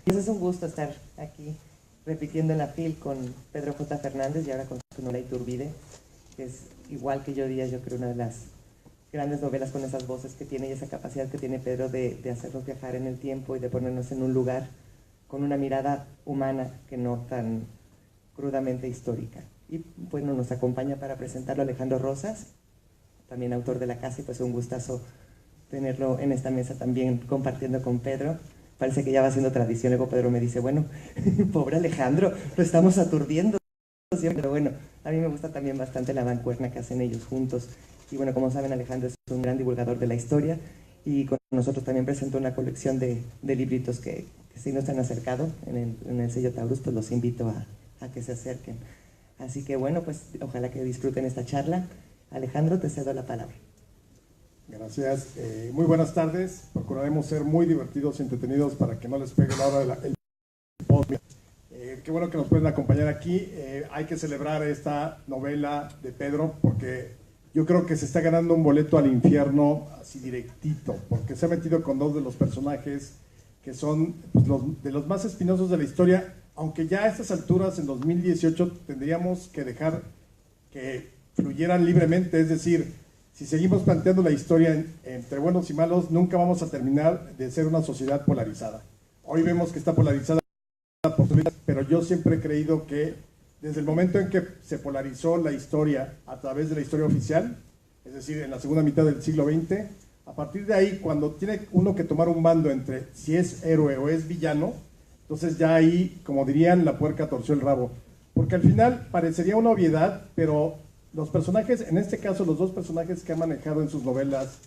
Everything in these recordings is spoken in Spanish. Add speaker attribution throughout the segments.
Speaker 1: Y eso es un gusto estar aquí repitiendo en la FIL con Pedro J. Fernández y ahora con su novela Iturbide, que es igual que yo diría, yo creo, una de las grandes novelas con esas voces que tiene y esa capacidad que tiene Pedro de hacernos viajar en el tiempo y de ponernos en un lugar con una mirada humana que no tan crudamente histórica. Y bueno, nos acompaña para presentarlo Alejandro Rosas, también autor de La Casa, y pues un gustazo tenerlo en esta mesa también compartiendo con Pedro. Parece que ya va siendo tradición. Luego Pedro me dice, bueno, pobre Alejandro, lo estamos aturdiendo siempre. Pero bueno, a mí me gusta también bastante la mancuerna que hacen ellos juntos. Y bueno, como saben, Alejandro es un gran divulgador de la historia y con nosotros también presentó una colección de libritos que si no se han acercado en el sello Taurus, pues los invito a que se acerquen. Así que bueno, pues ojalá que disfruten esta charla. Alejandro, te cedo la palabra.
Speaker 2: Gracias. Muy buenas tardes. Procuraremos ser muy divertidos y entretenidos para que no les pegue la hora del podcast. Qué bueno que nos pueden acompañar aquí. Hay que celebrar esta novela de Pedro porque yo creo que se está ganando un boleto al infierno así directito, porque se ha metido con dos de los personajes que son pues, de los más espinosos de la historia, aunque ya a estas alturas, en 2018, tendríamos que dejar que fluyeran libremente, es decir, si seguimos planteando la historia entre buenos y malos, nunca vamos a terminar de ser una sociedad polarizada. Hoy vemos que está polarizada por su vida, pero yo siempre he creído que desde el momento en que se polarizó la historia a través de la historia oficial, es decir, en la segunda mitad del siglo XX, a partir de ahí, cuando tiene uno que tomar un bando entre si es héroe o es villano, entonces ya ahí, como dirían, la puerca torció el rabo. Porque al final parecería una obviedad, pero los personajes, en este caso los dos personajes que ha manejado en sus novelas,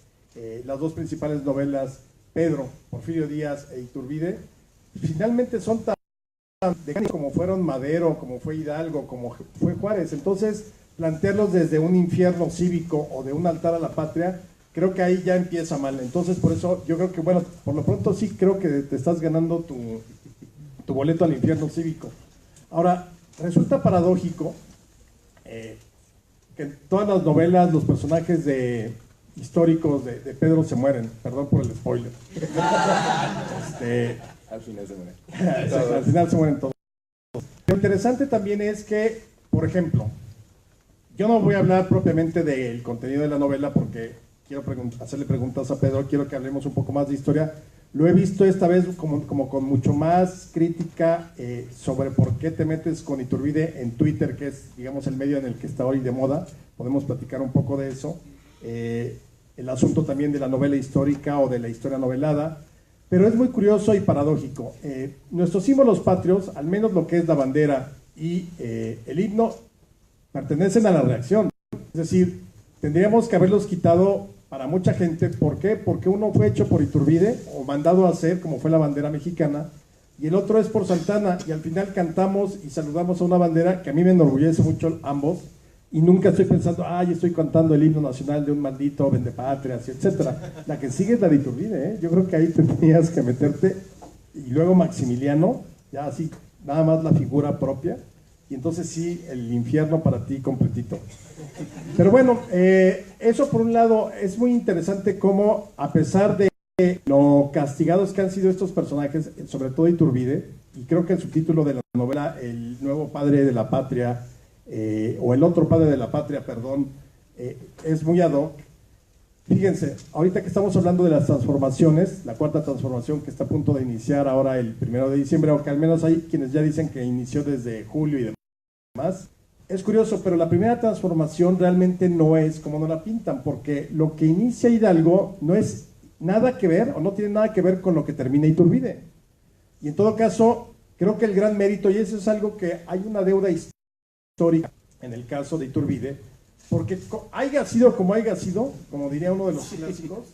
Speaker 2: las dos principales novelas, Pedro, Porfirio Díaz e Iturbide, finalmente son tan como fueron Madero, como fue Hidalgo, como fue Juárez. Entonces, plantearlos desde un infierno cívico o de un altar a la patria, creo que ahí ya empieza mal. Entonces, por eso yo creo que, bueno, por lo pronto sí creo que te estás ganando tu boleto al infierno cívico. Ahora, resulta paradójico que en todas las novelas los personajes históricos de Pedro se mueren. Perdón por el spoiler.
Speaker 3: Al final se mueren.
Speaker 2: Al final se mueren todos. Lo interesante también es que, por ejemplo, yo no voy a hablar propiamente del contenido de la novela porque quiero hacerle preguntas a Pedro, quiero que hablemos un poco más de historia. Lo he visto esta vez como con mucho más crítica sobre por qué te metes con Iturbide en Twitter, que es, digamos, el medio en el que está hoy de moda. Podemos platicar un poco de eso. El asunto también de la novela histórica o de la historia novelada. Pero es muy curioso y paradójico. Nuestros símbolos patrios, al menos lo que es la bandera y el himno, pertenecen a la reacción. Es decir, tendríamos que haberlos quitado para mucha gente. ¿Por qué? Porque uno fue hecho por Iturbide o mandado a hacer, como fue la bandera mexicana, y el otro es por Santana, y al final cantamos y saludamos a una bandera que a mí me enorgullece mucho ambos, y nunca estoy pensando, ay, estoy cantando el himno nacional de un maldito vendepatrias, etcétera. La que sigue es la de Iturbide, ¿eh? Yo creo que ahí tenías que meterte, y luego Maximiliano, ya así, nada más la figura propia, y entonces sí, el infierno para ti completito. Pero bueno, eso por un lado es muy interesante cómo, a pesar de lo castigados que han sido estos personajes, sobre todo Iturbide, y creo que el subtítulo de la novela, El nuevo padre de la patria, o El otro padre de la patria, perdón, es muy ad hoc. Fíjense, ahorita que estamos hablando de las transformaciones, la cuarta transformación que está a punto de iniciar ahora el 1 de diciembre, aunque al menos hay quienes ya dicen que inició desde julio y demás. Es curioso, pero la primera transformación realmente no es como nos la pintan, porque lo que inicia Hidalgo no es nada que ver, o no tiene nada que ver con lo que termina Iturbide. Y en todo caso, creo que el gran mérito, y eso es algo que hay una deuda histórica en el caso de Iturbide, porque haya sido como haya sido, como diría uno de los clásicos,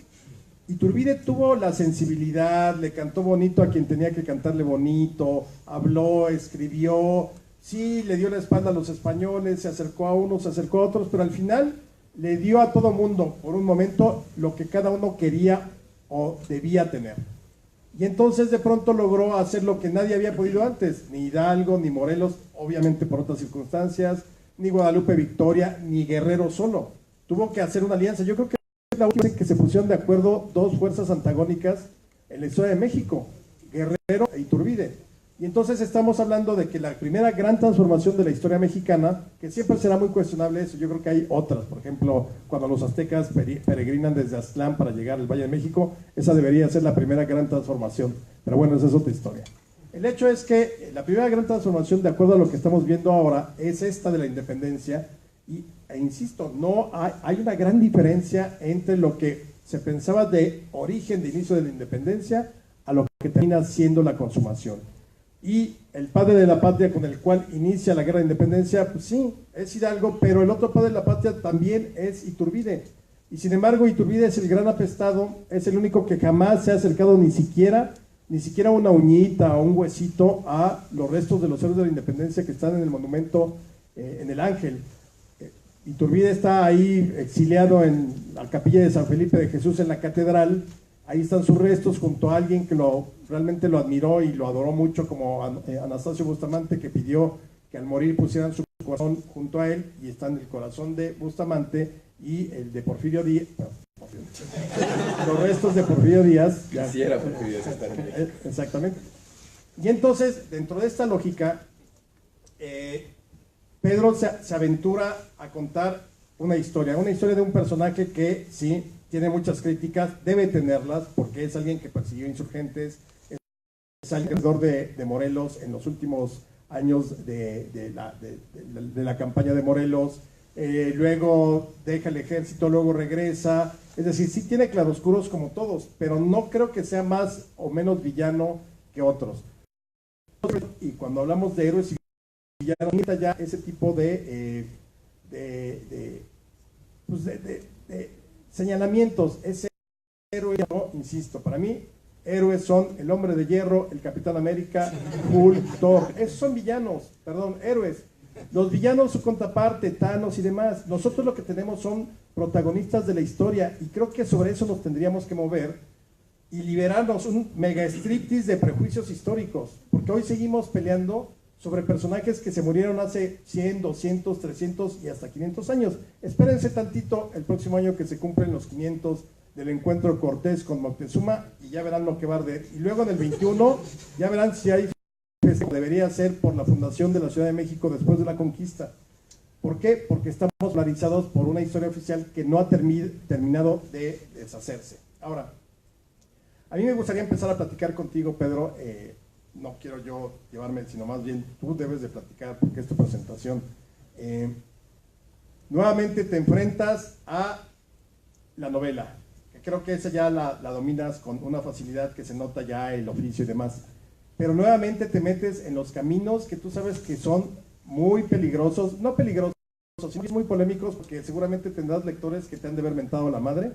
Speaker 2: Iturbide tuvo la sensibilidad, le cantó bonito a quien tenía que cantarle bonito, habló, escribió, sí, le dio la espalda a los españoles, se acercó a unos, se acercó a otros, pero al final le dio a todo mundo, por un momento, lo que cada uno quería o debía tener. Y entonces de pronto logró hacer lo que nadie había podido antes, ni Hidalgo, ni Morelos, obviamente por otras circunstancias, ni Guadalupe Victoria, ni Guerrero solo. Tuvo que hacer una alianza. Yo creo que es la última vez que se pusieron de acuerdo dos fuerzas antagónicas en la historia de México. Guerrero e Iturbide. Y entonces estamos hablando de que la primera gran transformación de la historia mexicana, que siempre será muy cuestionable eso, yo creo que hay otras, por ejemplo, cuando los aztecas peregrinan desde Aztlán para llegar al Valle de México, esa debería ser la primera gran transformación, pero bueno, esa es otra historia. El hecho es que la primera gran transformación, de acuerdo a lo que estamos viendo ahora, es esta de la independencia, e insisto, no hay una gran diferencia entre lo que se pensaba de origen, de inicio de la independencia, a lo que termina siendo la consumación. Y el padre de la patria con el cual inicia la guerra de independencia, pues sí, es Hidalgo, pero el otro padre de la patria también es Iturbide. Y sin embargo, Iturbide es el gran apestado, es el único que jamás se ha acercado ni siquiera una uñita o un huesito a los restos de los héroes de la independencia que están en el monumento en el Ángel. Iturbide está ahí exiliado en la capilla de San Felipe de Jesús en la catedral. Ahí están sus restos junto a alguien que realmente lo admiró y lo adoró mucho, como Anastasio Bustamante, que pidió que al morir pusieran su corazón junto a él, y están el corazón de Bustamante y el de Porfirio Díaz. Los restos de Porfirio Díaz.
Speaker 3: Quisiera Porfirio Díaz estar en México.
Speaker 2: Exactamente. Y entonces, dentro de esta lógica, Pedro se aventura a contar una historia de un personaje que sí tiene muchas críticas, debe tenerlas, porque es alguien que persiguió insurgentes, es alguien de Morelos en los últimos años de la campaña de Morelos, luego deja el ejército, luego regresa, es decir, sí tiene claroscuros como todos, pero no creo que sea más o menos villano que otros. Y cuando hablamos de héroes y villanos, ya ese tipo de señalamientos, ese héroe, no, insisto, para mí, héroes son el Hombre de Hierro, el Capitán América, Hulk, Thor, esos son villanos, perdón, héroes. Los villanos, su contraparte, Thanos y demás. Nosotros lo que tenemos son protagonistas de la historia, y creo que sobre eso nos tendríamos que mover y liberarnos un mega striptease de prejuicios históricos, porque hoy seguimos peleando sobre personajes que se murieron hace 100, 200, 300 y hasta 500 años. Espérense tantito el próximo año que se cumplen los 500 del encuentro Cortés con Moctezuma, y ya verán lo que va a arder. Y luego en el 21 ya verán si hay festejo, debería ser por la fundación de la Ciudad de México después de la conquista. ¿Por qué? Porque estamos polarizados por una historia oficial que no ha terminado de deshacerse. Ahora, a mí me gustaría empezar a platicar contigo, Pedro. No quiero yo llevarme, sino más bien tú debes de platicar, porque es tu presentación. Nuevamente te enfrentas a la novela, que creo que esa ya la dominas con una facilidad que se nota ya el oficio y demás. Pero nuevamente te metes en los caminos que tú sabes que son muy peligrosos, no peligrosos, sino muy polémicos, porque seguramente tendrás lectores que te han de haber mentado la madre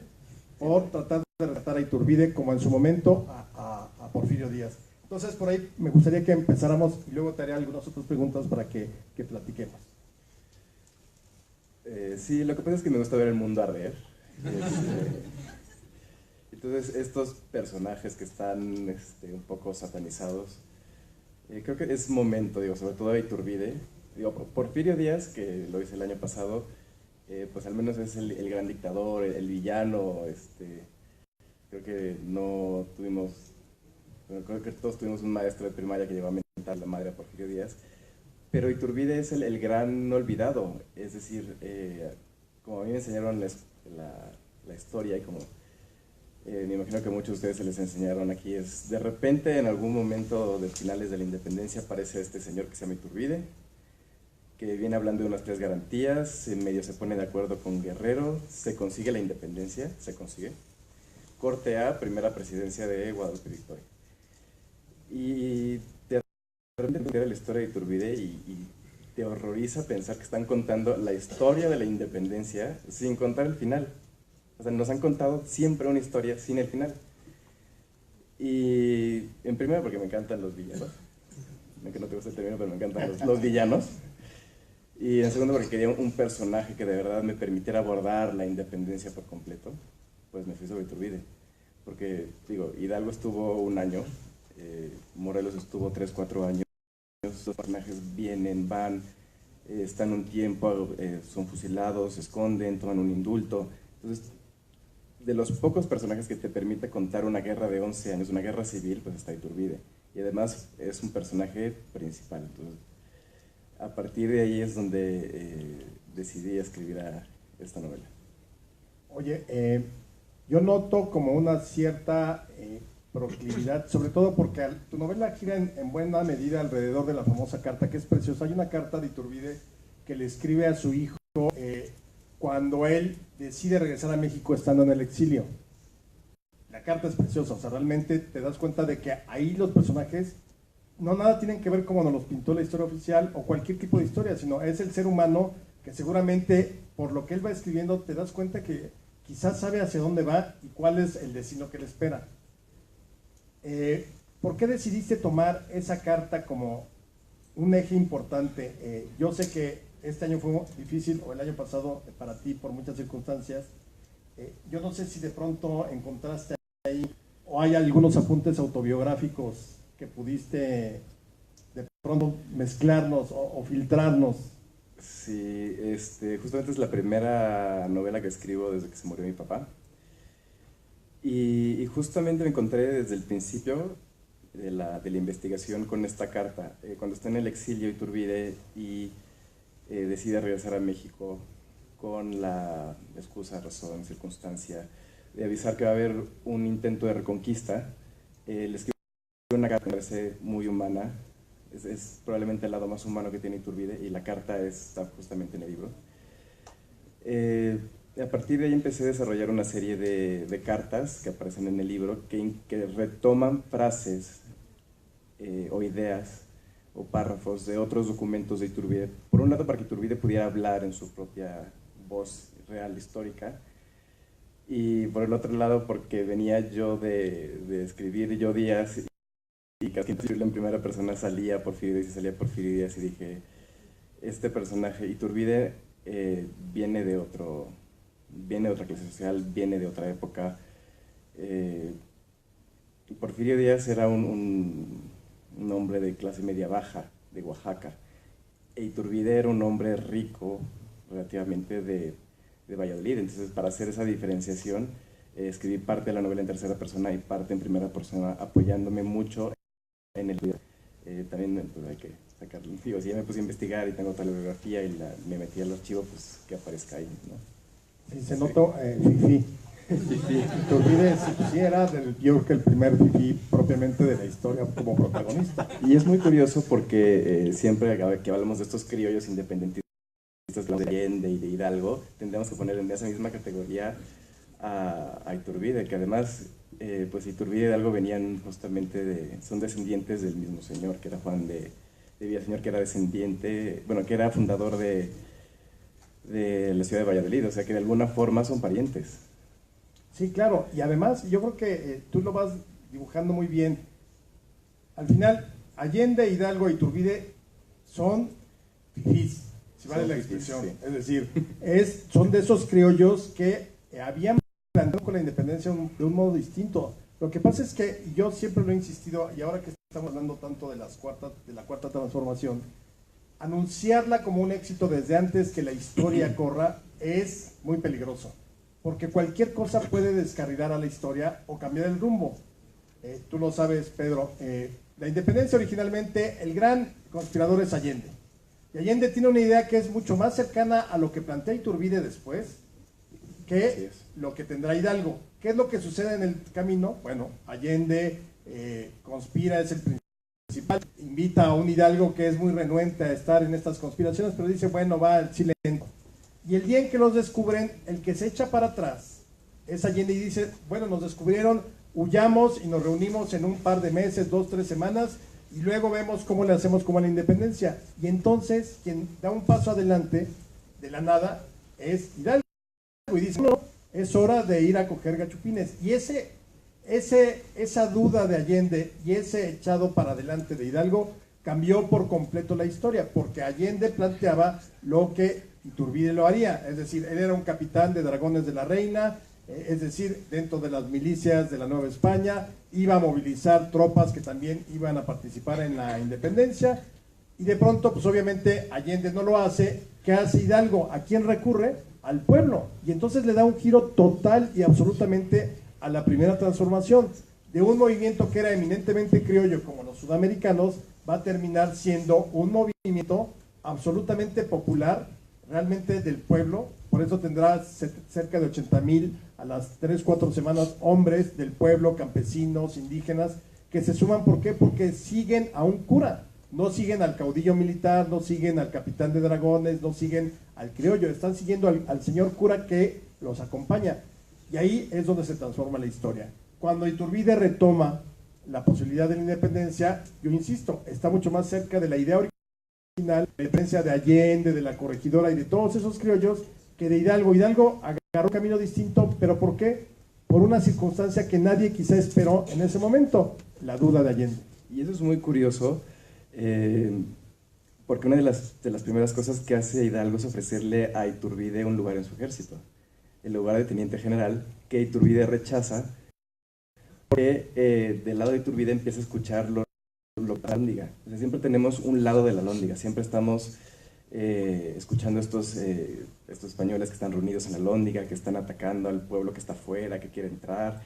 Speaker 2: por tratar de retratar a Iturbide como en su momento a Porfirio Díaz. Entonces, por ahí me gustaría que empezáramos y luego te haré algunas otras preguntas para que platiquemos.
Speaker 3: Sí, lo que pasa es que me gusta ver el mundo arder. Entonces, estos personajes que están un poco satanizados, creo que es momento, sobre todo a Iturbide. Porfirio Díaz, que lo hice el año pasado, pues al menos es el gran dictador, el villano. Creo que no tuvimos... Creo que todos tuvimos un maestro de primaria que llegó a mentar la madre a Porfirio Díaz, pero Iturbide es el gran olvidado. Es decir, como a mí me enseñaron la historia, y como me imagino que a muchos de ustedes se les enseñaron aquí, es de repente en algún momento de finales de la independencia aparece este señor que se llama Iturbide, que viene hablando de unas 3 garantías, en medio se pone de acuerdo con Guerrero, se consigue la independencia, corte A, primera presidencia de Guadalupe Victoria. Y de repente te la historia de Iturbide y te horroriza pensar que están contando la historia de la independencia sin contar el final. O sea, nos han contado siempre una historia sin el final. Y en primera porque me encantan los villanos. Aunque no te gusta el término, pero me encantan los villanos. Y en segundo porque quería un personaje que de verdad me permitiera abordar la independencia por completo. Pues me fui sobre Iturbide. Porque, Hidalgo estuvo 1 año. Morelos estuvo 3, 4 años. Los personajes vienen, van, están un tiempo, son fusilados, se esconden, toman un indulto. Entonces, de los pocos personajes que te permite contar una guerra de 11 años, una guerra civil, pues está Iturbide. Y además es un personaje principal. Entonces, a partir de ahí es donde decidí escribir esta novela.
Speaker 2: Oye, yo noto como una cierta proclividad, sobre todo porque tu novela gira en buena medida alrededor de la famosa carta, que es preciosa. Hay una carta de Iturbide que le escribe a su hijo cuando él decide regresar a México estando en el exilio. La carta es preciosa, o sea, realmente te das cuenta de que ahí los personajes no nada tienen que ver como nos los pintó la historia oficial o cualquier tipo de historia, sino es el ser humano que seguramente por lo que él va escribiendo te das cuenta que quizás sabe hacia dónde va y cuál es el destino que le espera. ¿Por qué decidiste tomar esa carta como un eje importante? Yo sé que este año fue difícil, o el año pasado para ti, por muchas circunstancias. Yo no sé si de pronto encontraste ahí, o hay algunos apuntes autobiográficos que pudiste de pronto mezclarnos o filtrarnos.
Speaker 3: Sí, justamente es la primera novela que escribo desde que se murió mi papá. Y justamente me encontré desde el principio de la investigación con esta carta. Cuando está en el exilio Iturbide y decide regresar a México con la excusa, razón, circunstancia de avisar que va a haber un intento de reconquista, le escribo una carta que me parece muy humana. Es probablemente el lado más humano que tiene Iturbide, y la carta está justamente en el libro. A partir de ahí empecé a desarrollar una serie de cartas que aparecen en el libro que retoman frases o ideas o párrafos de otros documentos de Iturbide. Por un lado, para que Iturbide pudiera hablar en su propia voz real, histórica, y por el otro lado, porque venía yo de escribir Yo Díaz, y casi en primera persona salía Porfirio Díaz, y dije, este personaje, Iturbide, viene de otra clase social, viene de otra época. Porfirio Díaz era un hombre de clase media baja, de Oaxaca, e Iturbide era un hombre rico, relativamente de Valladolid. Entonces, para hacer esa diferenciación, escribí parte de la novela en tercera persona y parte en primera persona, apoyándome mucho en el video. También pues, hay que sacarlo. Digo, si ya me puse a investigar y tengo toda la biografía y me metí al archivo, pues que aparezca ahí, ¿no?
Speaker 2: Sí, se notó fifí. Iturbide sí era yo creo que el primer fifí propiamente de la historia como protagonista.
Speaker 3: Y es muy curioso porque siempre que hablamos de estos criollos independentistas de Allende y de Hidalgo, tendríamos que poner en esa misma categoría a Iturbide, que además pues Iturbide y Hidalgo venían justamente son descendientes del mismo señor, que era Juan de Villaseñor, que era descendiente, bueno, que era fundador de la ciudad de Valladolid, o sea que de alguna forma son parientes.
Speaker 2: Sí, claro, y además yo creo que tú lo vas dibujando muy bien. Al final, Allende, Hidalgo y Iturbide son fifís, si vale la expresión. Sí. Es decir, son de esos criollos que habían planteado con la independencia de un modo distinto. Lo que pasa es que yo siempre lo he insistido, y ahora que estamos hablando tanto de la cuarta transformación, anunciarla como un éxito desde antes que la historia corra es muy peligroso. Porque cualquier cosa puede descarrilar a la historia o cambiar el rumbo. Tú lo sabes, Pedro. La independencia originalmente, el gran conspirador es Allende. Y Allende tiene una idea que es mucho más cercana a lo que plantea Iturbide después que lo que tendrá Hidalgo. ¿Qué es lo que sucede en el camino? Bueno, Allende conspira, es el principal, invita a un Hidalgo que es muy renuente a estar en estas conspiraciones, pero dice, bueno, va el silencio. Y el día en que los descubren, el que se echa para atrás es Allende y dice, bueno, nos descubrieron, huyamos y nos reunimos en un par de meses, 2, 3 semanas, y luego vemos cómo le hacemos como a la independencia. Y entonces, quien da un paso adelante de la nada es Hidalgo. Y dice, no, es hora de ir a coger gachupines. Y esa duda de Allende y ese echado para adelante de Hidalgo cambió por completo la historia, porque Allende planteaba lo que Iturbide lo haría, es decir, él era un capitán de dragones de la reina, es decir, dentro de las milicias de la Nueva España, iba a movilizar tropas que también iban a participar en la independencia, y de pronto, pues obviamente Allende no lo hace. ¿Qué hace Hidalgo? ¿A quién recurre? al pueblo. Y entonces le da un giro total y absolutamente a la primera transformación. De un movimiento que era eminentemente criollo como los sudamericanos, va a terminar siendo un movimiento absolutamente popular, realmente del pueblo. Por eso tendrá cerca de 80,000 a las 3-4 semanas hombres del pueblo, campesinos, indígenas, que se suman. ¿Por qué? Porque siguen a un cura, no siguen al caudillo militar, no siguen al capitán de dragones, no siguen al criollo, están siguiendo al señor cura que los acompaña. Y ahí es donde se transforma la historia. Cuando Iturbide retoma la posibilidad de la independencia, yo insisto, está mucho más cerca de la idea original, la diferencia de Allende, de la corregidora y de todos esos criollos, que de Hidalgo. Hidalgo agarró un camino distinto, ¿pero por qué? Por una circunstancia que nadie quizá esperó en ese momento, la duda de Allende.
Speaker 3: Y eso es muy curioso, porque una de las primeras cosas que hace Hidalgo es ofrecerle a Iturbide un lugar en su ejército, el lugar de teniente general, que Iturbide rechaza, porque del lado de Iturbide empieza a escuchar lo de la Alhóndiga. O sea, siempre tenemos un lado de la Alhóndiga, siempre estamos escuchando estos españoles que están reunidos en la Alhóndiga, que están atacando al pueblo que está afuera, que quiere entrar.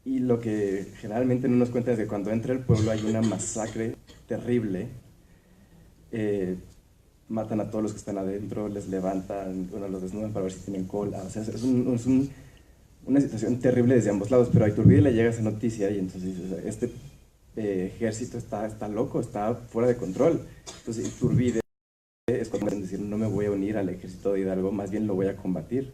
Speaker 3: Y lo que generalmente no nos cuentan es que cuando entra el pueblo hay una masacre terrible. Matan a todos los que están adentro, les levantan, bueno, los desnudan para ver si tienen cola. O sea, es una situación terrible desde ambos lados, pero a Iturbide le llega esa noticia y entonces dice, este ejército está loco, está fuera de control. Entonces Iturbide es cuando decir, no me voy a unir al ejército de Hidalgo, más bien lo voy a combatir,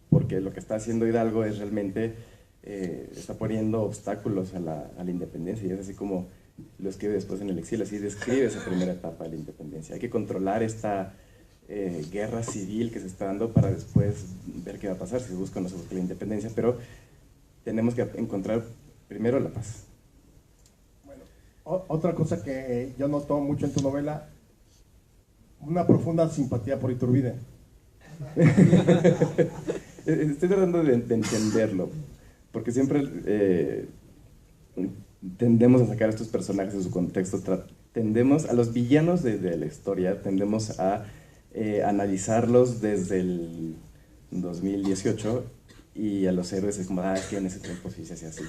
Speaker 3: porque lo que está haciendo Hidalgo es realmente, está poniendo obstáculos a la independencia, y es así como lo escribe después en el exilio, así describe esa primera etapa de la independencia. Hay que controlar esta guerra civil que se está dando para después ver qué va a pasar, si se busca o no se busca la independencia, pero tenemos que encontrar primero la paz.
Speaker 2: Bueno, otra cosa que yo noto mucho en tu novela, una profunda simpatía por Iturbide.
Speaker 3: Estoy tratando de entenderlo, porque siempre tendemos a sacar a estos personajes de su contexto, tendemos a los villanos de la historia, tendemos a analizarlos desde el 2018, y a los héroes es como, es que en ese tiempo sí se hacía así.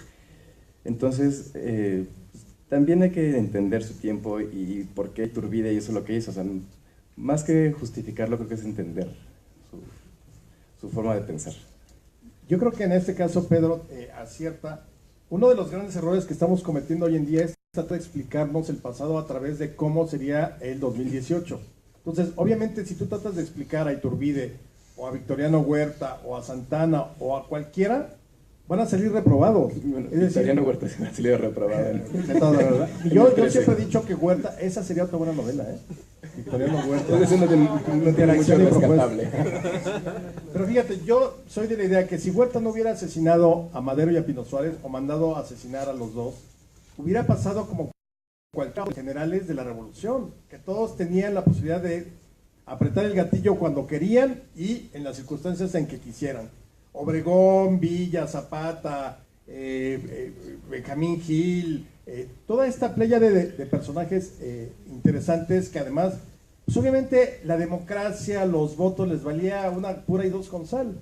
Speaker 3: Entonces, también hay que entender su tiempo y por qué Iturbide hizo lo que hizo. O sea, más que justificarlo, creo que es entender su forma de pensar.
Speaker 2: Yo creo que en este caso Pedro acierta. Uno de los grandes errores que estamos cometiendo hoy en día es tratar de explicarnos el pasado a través de cómo sería el 2018. Entonces, obviamente, si tú tratas de explicar a Iturbide, o a Victoriano Huerta, o a Santana, o a cualquiera, van a salir reprobados.
Speaker 3: Bueno,
Speaker 2: es decir,
Speaker 3: Victoriano Huerta se me ha salido reprobado.
Speaker 2: ¿verdad? Y yo siempre he dicho que Huerta, esa sería otra buena novela, ¿eh? Victoriano Huerta.
Speaker 3: Eso no tiene mucho rescatable.
Speaker 2: Pero fíjate, yo soy de la idea que si Huerta no hubiera asesinado a Madero y a Pino Suárez, o mandado a asesinar a los dos, hubiera pasado como cualquiera de los generales de la revolución, que todos tenían la posibilidad de apretar el gatillo cuando querían y en las circunstancias en que quisieran. Obregón, Villa, Zapata, Benjamín Gil, toda esta playa de personajes interesantes que además, pues obviamente la democracia, los votos les valía una pura y dos con sal.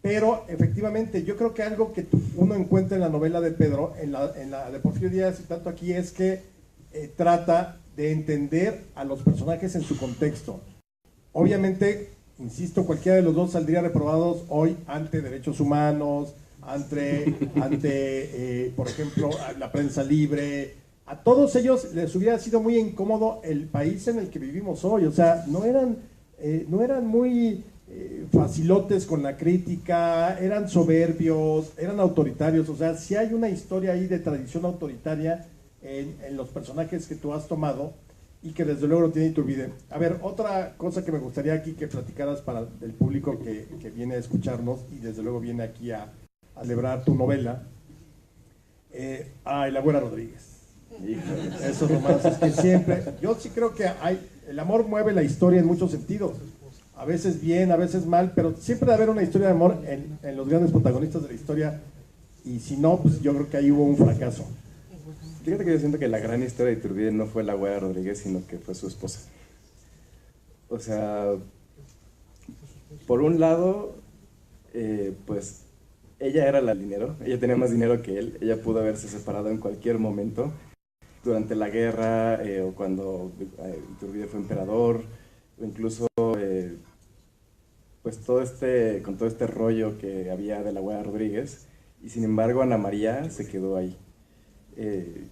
Speaker 2: Pero efectivamente yo creo que algo que uno encuentra en la novela de Pedro, en la de Porfirio Díaz y tanto aquí, es que trata de entender a los personajes en su contexto. Obviamente, insisto, cualquiera de los dos saldría reprobados hoy ante derechos humanos, ante por ejemplo, la prensa libre. A todos ellos les hubiera sido muy incómodo el país en el que vivimos hoy. O sea, no eran muy facilotes con la crítica, eran soberbios, eran autoritarios. O sea, sí hay una historia ahí de tradición autoritaria en los personajes que tú has tomado, y que desde luego lo tiene Iturbide. A ver, otra cosa que me gustaría aquí que platicaras para el público que viene a escucharnos y desde luego viene aquí a celebrar tu novela, la Güera Rodríguez. Esos romances que siempre, yo sí creo que el amor mueve la historia en muchos sentidos, a veces bien, a veces mal, pero siempre debe haber una historia de amor en los grandes protagonistas de la historia, y si no, pues yo creo que ahí hubo un fracaso.
Speaker 3: Fíjate que yo siento que la gran historia de Iturbide no fue la Güera Rodríguez, sino que fue su esposa. O sea, por un lado, pues ella era la dinero, ella tenía más dinero que él, ella pudo haberse separado en cualquier momento, durante la guerra, o cuando Iturbide fue emperador, o incluso pues con todo este rollo que había de la Güera Rodríguez, y sin embargo Ana María se quedó ahí.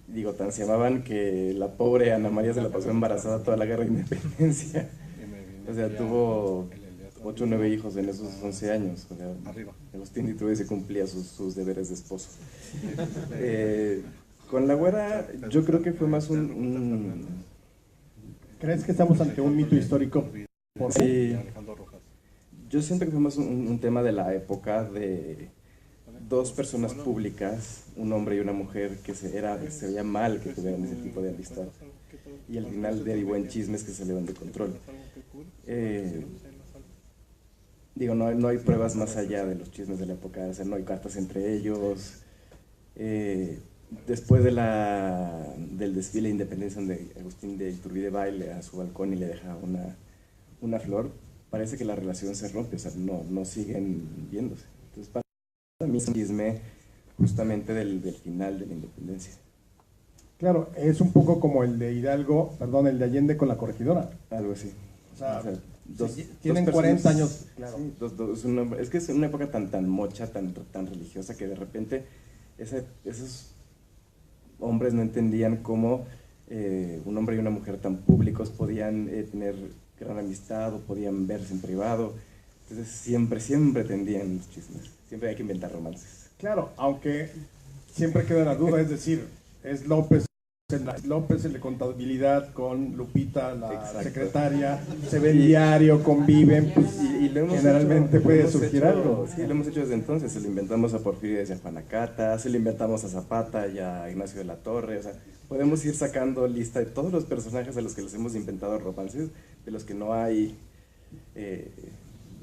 Speaker 3: Digo, tan se amaban que la pobre Ana María se la pasó embarazada toda la guerra de independencia. O sea, tuvo 8 o 9 hijos en esos 11 años. O sea, Agustín de Iturbide se cumplía sus deberes de esposo. Con la Güera, yo creo que fue más
Speaker 2: ¿Crees que estamos ante un mito histórico?
Speaker 3: Sí, yo siento que fue más un tema de la época de dos personas públicas, un hombre y una mujer, que se veía mal que tuvieran ese tipo de amistad. Y al final derivó en chismes que salieron de control. Digo, no hay pruebas más allá de los chismes de la época, o sea, no hay cartas entre ellos. Después del desfile de independencia, donde Agustín de Iturbide baila a su balcón y le deja una flor, parece que la relación se rompe, o sea, no siguen viéndose. Entonces, para mí es un chisme justamente del final de la independencia.
Speaker 2: Claro, es un poco como el de el de Allende con la corregidora.
Speaker 3: Algo así.
Speaker 2: O sea,
Speaker 3: tienen
Speaker 2: 40 años. Claro.
Speaker 3: Sí, es que es una época tan mocha, tan religiosa, que de repente esos hombres no entendían cómo un hombre y una mujer tan públicos podían tener gran amistad o podían verse en privado. Entonces siempre tendían los chismes, siempre hay que inventar romances.
Speaker 2: Claro, aunque siempre queda la duda, es decir, es López el de contabilidad con Lupita, la
Speaker 3: Exacto.
Speaker 2: Secretaria, se ve diario, conviven, pues,
Speaker 3: y lo hemos
Speaker 2: generalmente
Speaker 3: hecho,
Speaker 2: puede surgir algo.
Speaker 3: Sí, lo hemos hecho desde entonces, se lo inventamos a Porfirio y a Juana Cata, se lo inventamos a Zapata y a Ignacio de la Torre, o sea, podemos ir sacando lista de todos los personajes a los que les hemos inventado romances, de los que no hay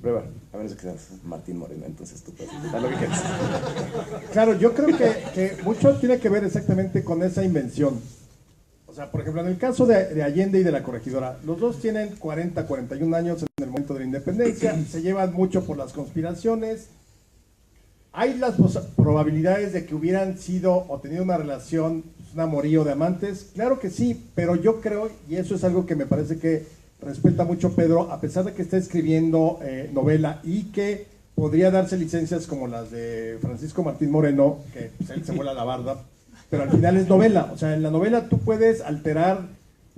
Speaker 3: prueba, a menos que seas Martín Moreno, entonces tú puedes inventar lo que quieras.
Speaker 2: Claro, yo creo que mucho tiene que ver exactamente con esa invención. O sea, por ejemplo, en el caso de Allende y de la corregidora, los dos tienen 40, 41 años en el momento de la independencia, se llevan mucho por las conspiraciones. ¿Hay las probabilidades de que hubieran sido o tenido una relación, un amorío de amantes? Claro que sí, pero yo creo, y eso es algo que me parece que respeta mucho Pedro, a pesar de que está escribiendo novela y que podría darse licencias como las de Francisco Martín Moreno, que pues, él se vuela la barda, pero al final es novela. O sea, en la novela tú puedes alterar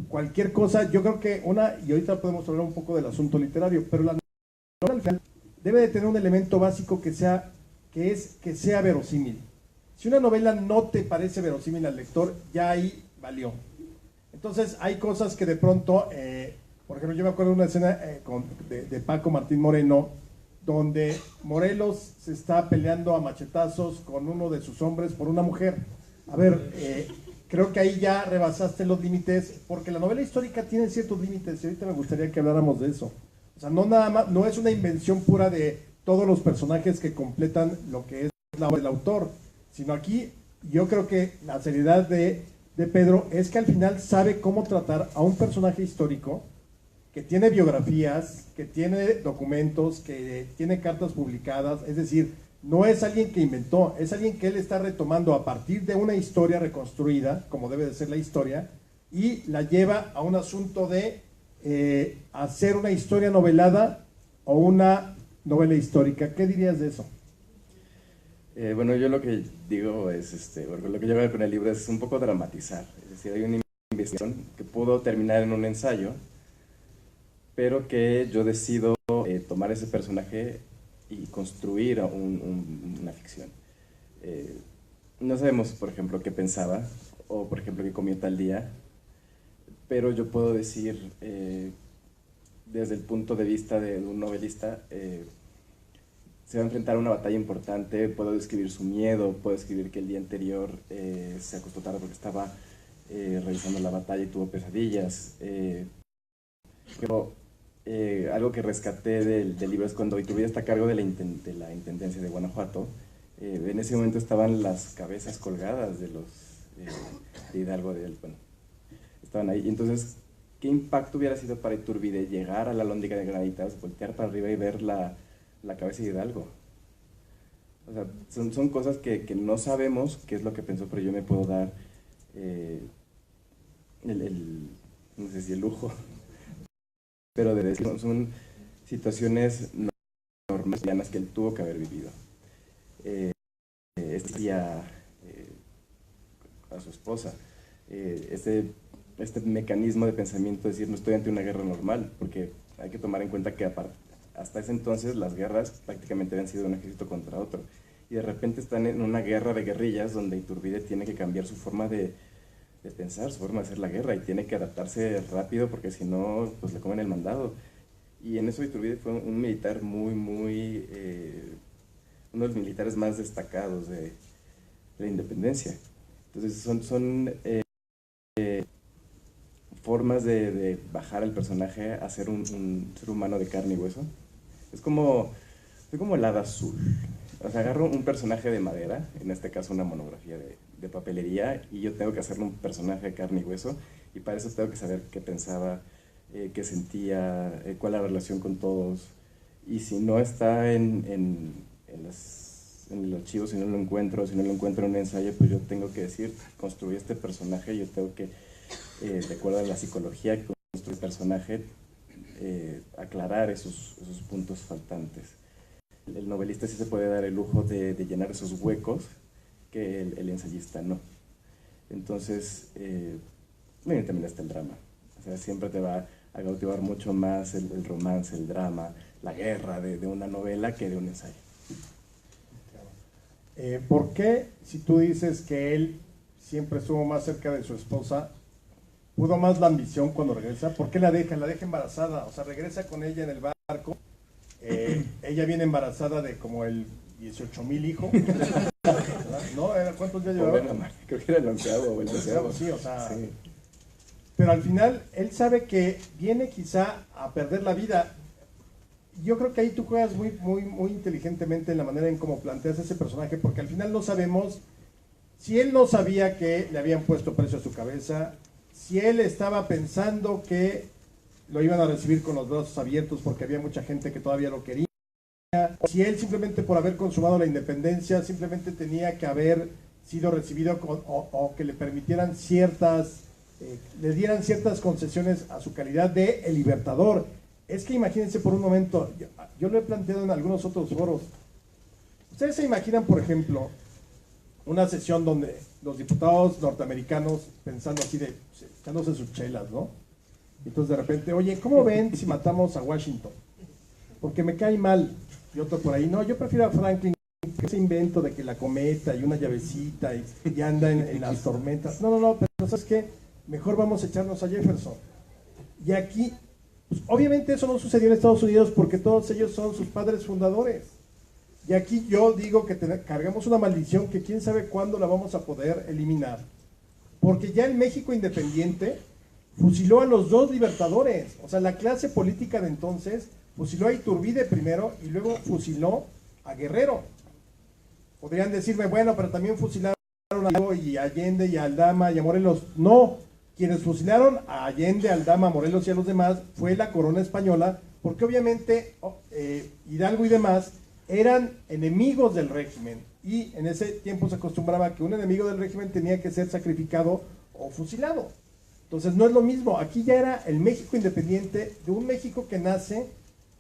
Speaker 2: cualquier cosa. Yo creo que y ahorita podemos hablar un poco del asunto literario, pero la novela al final debe de tener un elemento básico que sea verosímil. Si una novela no te parece verosímil al lector, ya ahí valió. Entonces hay cosas que de pronto, por ejemplo, yo me acuerdo de una escena de Paco Martín Moreno, donde Morelos se está peleando a machetazos con uno de sus hombres por una mujer. A ver, creo que ahí ya rebasaste los límites, porque la novela histórica tiene ciertos límites y ahorita me gustaría que habláramos de eso. O sea, no es una invención pura de todos los personajes que completan lo que es la obra del autor, sino aquí yo creo que la seriedad de Pedro es que al final sabe cómo tratar a un personaje histórico que tiene biografías, que tiene documentos, que tiene cartas publicadas, es decir, no es alguien que inventó, es alguien que él está retomando a partir de una historia reconstruida, como debe de ser la historia, y la lleva a un asunto de hacer una historia novelada o una novela histórica. ¿Qué dirías de eso?
Speaker 3: Bueno, yo lo que digo es, porque lo que yo hago con el libro es un poco dramatizar, es decir, hay una investigación que pudo terminar en un ensayo, pero que yo decido tomar ese personaje y construir una ficción. No sabemos, por ejemplo, qué pensaba, o por ejemplo, qué comió tal día, pero yo puedo decir, desde el punto de vista de un novelista, se va a enfrentar a una batalla importante, puedo describir su miedo, puedo describir que el día anterior se acostó tarde porque estaba realizando la batalla y tuvo pesadillas. Pero algo que rescaté del libro es cuando Iturbide está a cargo de la Intendencia de Guanajuato. En ese momento estaban las cabezas colgadas de los de Hidalgo, bueno, estaban ahí. Y entonces ¿qué impacto hubiera sido para Iturbide llegar a la Lóndiga de Granaditas, voltear para arriba y ver la cabeza de Hidalgo? O sea, son cosas que no sabemos qué es lo que pensó, pero yo me puedo dar no sé si el lujo, pero de decir, son situaciones normales que él tuvo que haber vivido. Este día a su esposa, este mecanismo de pensamiento, es decir, no estoy ante una guerra normal, porque hay que tomar en cuenta que hasta ese entonces las guerras prácticamente habían sido un ejército contra otro, y de repente están en una guerra de guerrillas donde Iturbide tiene que cambiar su forma de pensar, su forma de hacer la guerra, y tiene que adaptarse rápido porque si no, pues le comen el mandado. Y en eso Iturbide fue un militar uno de los militares más destacados de la independencia. Entonces son formas de bajar al personaje a ser un ser humano de carne y hueso. Es como el hada azul. O sea, agarro un personaje de madera, en este caso una monografía de papelería, y yo tengo que hacerle un personaje de carne y hueso, y para eso tengo que saber qué pensaba, qué sentía, cuál es la relación con todos. Y si no está en el archivo, si no lo encuentro en un ensayo, pues yo tengo que decir, construí este personaje, yo tengo que, de acuerdo a la psicología que construye el personaje, aclarar esos puntos faltantes. El novelista sí se puede dar el lujo de llenar esos huecos que el ensayista no. Entonces, también está el drama. O sea, siempre te va a cautivar mucho más el romance, el drama, la guerra de una novela que de un ensayo.
Speaker 2: ¿Por qué, si tú dices que él siempre estuvo más cerca de su esposa, pudo más la ambición cuando regresa? ¿Por qué la deja? La deja embarazada, o sea, regresa con ella en el barco. Ella viene embarazada de como el 18,000 hijos. ¿No? ¿Cuántos días llevaba?
Speaker 3: Creo que era el 11º o el 12º.
Speaker 2: Sí, o sea.
Speaker 3: Sí.
Speaker 2: Pero al final, él sabe que viene quizá a perder la vida. Yo creo que ahí tú juegas muy inteligentemente en la manera en cómo planteas ese personaje, porque al final no sabemos si él no sabía que le habían puesto precio a su cabeza, si él estaba pensando que lo iban a recibir con los brazos abiertos porque había mucha gente que todavía lo quería, si él simplemente por haber consumado la independencia simplemente tenía que haber sido recibido o que le permitieran le dieran ciertas concesiones a su calidad de el libertador. Es que imagínense por un momento, yo lo he planteado en algunos otros foros. ¿Ustedes se imaginan, por ejemplo, una sesión donde los diputados norteamericanos pensando así echándose sus chelas, ¿no? Entonces de repente, oye, ¿cómo ven si matamos a Washington? Porque me cae mal. Y otro por ahí, no, yo prefiero a Franklin, que ese invento de que la cometa y una llavecita y anda en las tormentas. No, pero ¿sabes qué? Mejor vamos a echarnos a Jefferson. Y aquí, pues, obviamente eso no sucedió en Estados Unidos porque todos ellos son sus padres fundadores. Y aquí yo digo que cargamos una maldición que quién sabe cuándo la vamos a poder eliminar. Porque ya el México independiente fusiló a los dos libertadores. O sea, la clase política de entonces fusiló a Iturbide primero y luego fusiló a Guerrero. Podrían decirme, bueno, pero también fusilaron a Allende y a Aldama y a Morelos. No, quienes fusilaron a Allende, Aldama, Morelos y a los demás fue la corona española, porque obviamente Hidalgo y demás eran enemigos del régimen, y en ese tiempo se acostumbraba que un enemigo del régimen tenía que ser sacrificado o fusilado. Entonces no es lo mismo, aquí ya era el México independiente, de un México que nace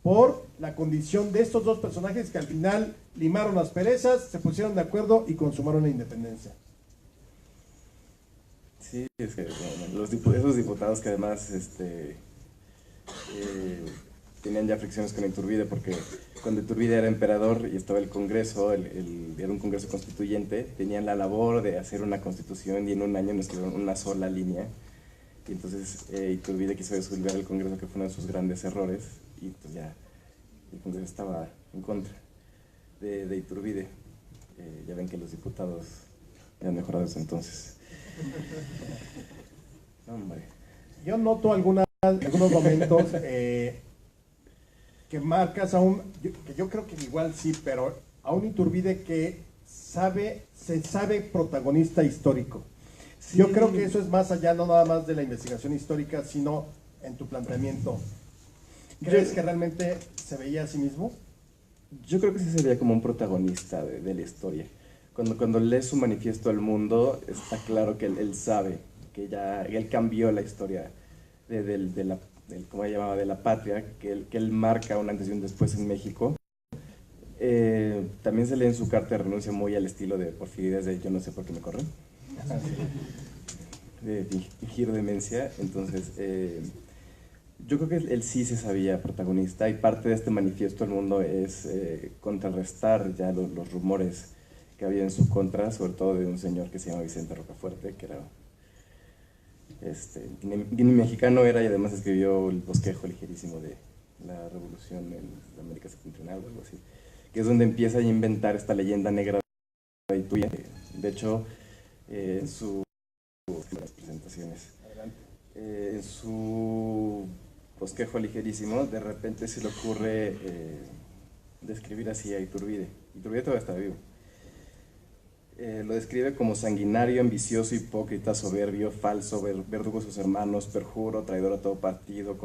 Speaker 2: por la condición de estos dos personajes que al final limaron las perezas, se pusieron de acuerdo y consumaron la independencia.
Speaker 3: Sí, es que esos diputados que además tenían ya fricciones con Iturbide, porque cuando Iturbide era emperador y estaba el Congreso, era un Congreso constituyente, tenían la labor de hacer una constitución y en un año no escribieron una sola línea. Y entonces Iturbide quiso disolver el Congreso, que fue uno de sus grandes errores, y pues ya el Congreso estaba en contra de Iturbide. Ya ven que los diputados han mejorado desde entonces. Hombre.
Speaker 2: Yo noto algunos momentos que marcas que yo creo que igual sí, pero a un Iturbide que se sabe protagonista histórico. Sí. Yo creo que eso es más allá, no nada más de la investigación histórica, sino en tu planteamiento, ¿crees que realmente se veía a sí mismo?
Speaker 3: Yo creo que sí se veía como un protagonista de la historia. Cuando lees su manifiesto al mundo, está claro que él sabe que ya él cambió la historia ¿cómo se llamaba? De la patria, que él marca un antes y un después en México. También se lee en su carta de renuncia muy al estilo de Porfirio Díaz de yo no sé por qué me corren, de fingir demencia. Entonces, yo creo que él sí se sabía protagonista, y parte de este manifiesto al mundo es contrarrestar ya los rumores que había en su contra, sobre todo de un señor que se llama Vicente Rocafuerte, que era ni mexicano era, y además escribió el bosquejo ligerísimo de la revolución en América Septentrional o algo así, que es donde empieza a inventar esta leyenda negra de Iturbide. De hecho, en sus presentaciones, en su bosquejo ligerísimo, de repente se le ocurre describir así a Iturbide. Iturbide todavía está vivo. Lo describe como sanguinario, ambicioso, hipócrita, soberbio, falso, verdugo a sus hermanos, perjuro, traidor a todo partido,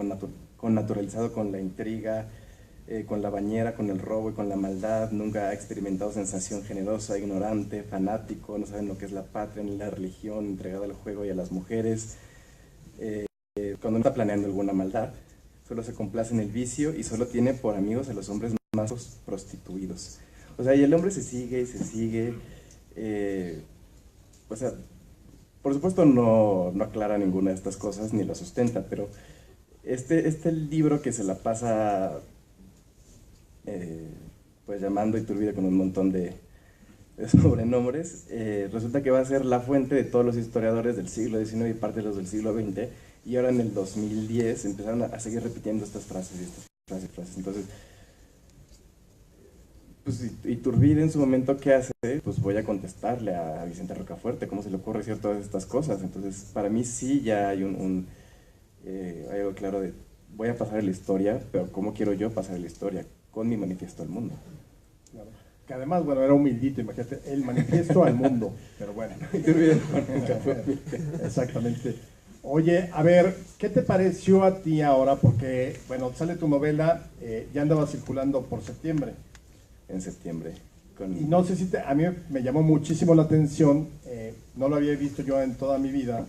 Speaker 3: connaturalizado con la intriga, con la bañera, con el robo y con la maldad. Nunca ha experimentado sensación generosa, ignorante, fanático, no saben lo que es la patria ni la religión, entregado al juego y a las mujeres. Cuando no está planeando alguna maldad, solo se complace en el vicio y solo tiene por amigos a los hombres más prostituidos. O sea, y el hombre se sigue y se sigue. O sea, por supuesto no aclara ninguna de estas cosas ni la sustenta, pero este libro que se la pasa pues llamando Iturbide con un montón de sobrenombres, resulta que va a ser la fuente de todos los historiadores del siglo XIX y parte de los del siglo XX, y ahora en el 2010 empezaron a seguir repitiendo estas frases y estas frases. Entonces, pues Iturbide en su momento, ¿qué hace? Pues voy a contestarle a Vicente Rocafuerte, ¿cómo se le ocurre decir todas estas cosas? Entonces, para mí sí ya hay hay algo claro de, voy a pasar la historia, pero ¿cómo quiero yo pasar la historia? Con mi manifiesto al mundo.
Speaker 2: Claro. Que además, bueno, era humildito, imagínate, el manifiesto al mundo, pero bueno. Exactamente. Oye, a ver, ¿qué te pareció a ti ahora? Porque, bueno, sale tu novela, ya andaba circulando por septiembre.
Speaker 3: En septiembre.
Speaker 2: Y no sé si a mí me llamó muchísimo la atención, no lo había visto yo en toda mi vida,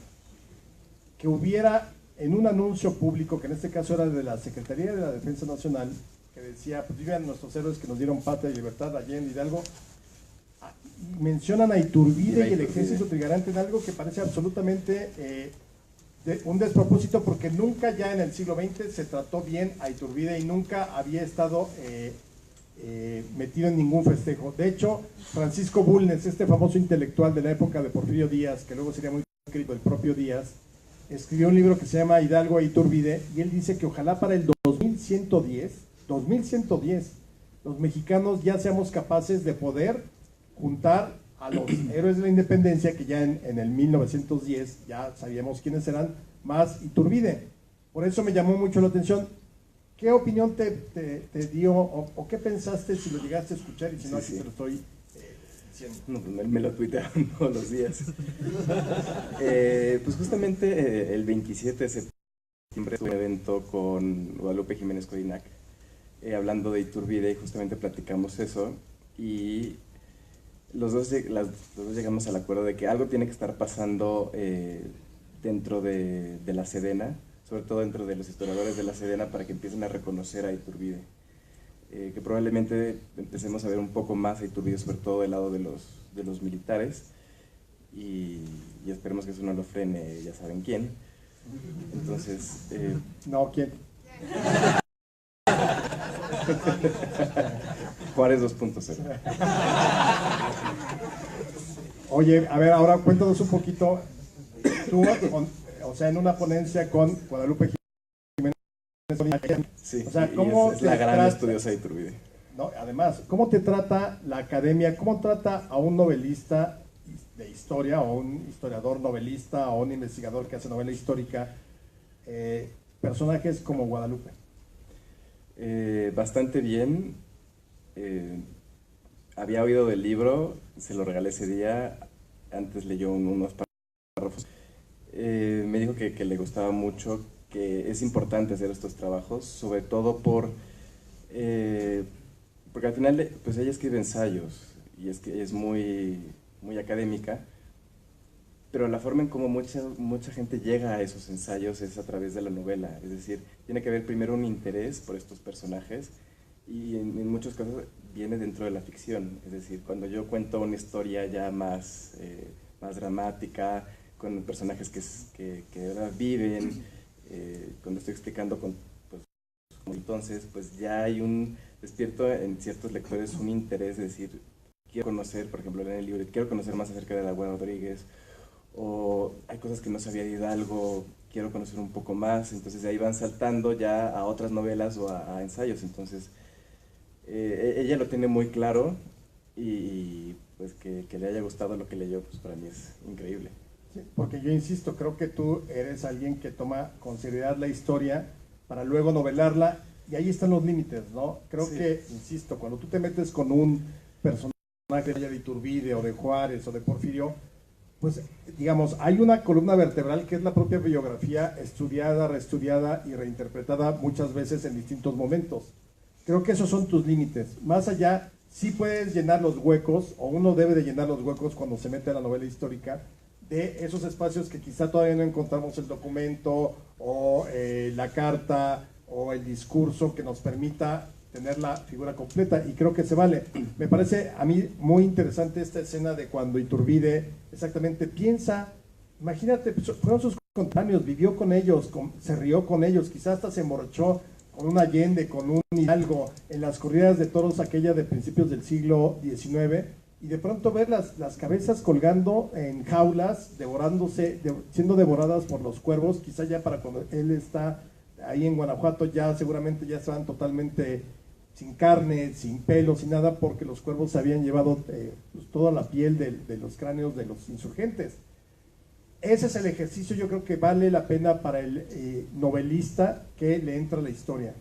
Speaker 2: que hubiera en un anuncio público, que en este caso era de la Secretaría de la Defensa Nacional, que decía, pues vivan nuestros héroes que nos dieron patria y libertad, Allende Hidalgo, mencionan a Iturbide y el ejército trigarante en algo que parece absolutamente un despropósito, porque nunca ya en el siglo XX se trató bien a Iturbide y nunca había estado metido en ningún festejo. De hecho, Francisco Bulnes, este famoso intelectual de la época de Porfirio Díaz, que luego sería muy crítico del propio Díaz, escribió un libro que se llama Hidalgo e Iturbide, y él dice que ojalá para el 2110, los mexicanos ya seamos capaces de poder juntar a los héroes de la independencia, que ya en el 1910 ya sabíamos quiénes eran, más Iturbide. Por eso me llamó mucho la atención. ¿Qué opinión te dio o qué pensaste, si lo llegaste a escuchar, y si no, aquí te lo estoy diciendo?
Speaker 3: No, pues me lo tuitearon todos los días. Pues justamente el 27 de septiembre tuve un evento con Guadalupe Jiménez Codinac, hablando de Iturbide, y justamente platicamos eso, y los dos llegamos al acuerdo de que algo tiene que estar pasando dentro de la Sedena, sobre todo dentro de los historiadores de la Sedena, para que empiecen a reconocer a Iturbide. Que probablemente empecemos a ver un poco más a Iturbide, sobre todo del lado de los militares, y esperemos que eso no lo frene, ya saben quién. Entonces...
Speaker 2: No, ¿quién?
Speaker 3: Juárez 2.0.
Speaker 2: Oye, a ver, ahora cuéntanos un poquito, tú, o sea, en una ponencia con Guadalupe Jiménez.
Speaker 3: Sí,
Speaker 2: o sea, ¿cómo
Speaker 3: es la gran estudiosa de Iturbide.
Speaker 2: No, además, ¿cómo te trata la academia? ¿Cómo trata a un novelista de historia, o un historiador novelista, o un investigador que hace novela histórica, personajes como Guadalupe?
Speaker 3: Bastante bien. Había oído del libro, se lo regalé ese día, antes leyó unos párrafos. Me dijo que le gustaba mucho, que es importante hacer estos trabajos, sobre todo porque al final pues ella escribe ensayos y es que es muy académica, pero la forma en cómo mucha gente llega a esos ensayos es a través de la novela, es decir, tiene que haber primero un interés por estos personajes y en muchos casos viene dentro de la ficción, es decir, cuando yo cuento una historia ya más dramática, con personajes que de verdad viven, cuando estoy explicando pues, entonces pues ya hay despierto en ciertos lectores un interés, es decir, quiero conocer, por ejemplo en el libro, quiero conocer más acerca de la Güera Rodríguez, o hay cosas que no sabía de Hidalgo, quiero conocer un poco más, entonces de ahí van saltando ya a otras novelas o a ensayos, entonces ella lo tiene muy claro y pues que le haya gustado lo que leyó, pues para mí es increíble.
Speaker 2: Sí, porque yo insisto, creo que tú eres alguien que toma con seriedad la historia para luego novelarla y ahí están los límites, ¿no? Creo
Speaker 3: sí.
Speaker 2: que, insisto, cuando tú te metes con un personaje de Iturbide o de Juárez o de Porfirio, pues digamos, hay una columna vertebral que es la propia biografía estudiada, reestudiada y reinterpretada muchas veces en distintos momentos. Creo que esos son tus límites. Más allá, sí puedes llenar los huecos, o uno debe de llenar los huecos cuando se mete a la novela histórica, de esos espacios que quizá todavía no encontramos el documento, o la carta, o el discurso que nos permita tener la figura completa, y creo que se vale. Me parece a mí muy interesante esta escena de cuando Iturbide exactamente piensa, imagínate, fueron sus contemporáneos, vivió con ellos, se rió con ellos, quizás hasta se emborrachó con un Allende, con un Hidalgo, en las corridas de toros aquella de principios del siglo XIX, y de pronto ver las cabezas colgando en jaulas, siendo devoradas por los cuervos, quizá ya para cuando él está ahí en Guanajuato, ya seguramente ya estaban totalmente sin carne, sin pelo, sin nada, porque los cuervos se habían llevado pues, toda la piel de los cráneos de los insurgentes. Ese es el ejercicio, yo creo que vale la pena para el novelista que le entra a la historia.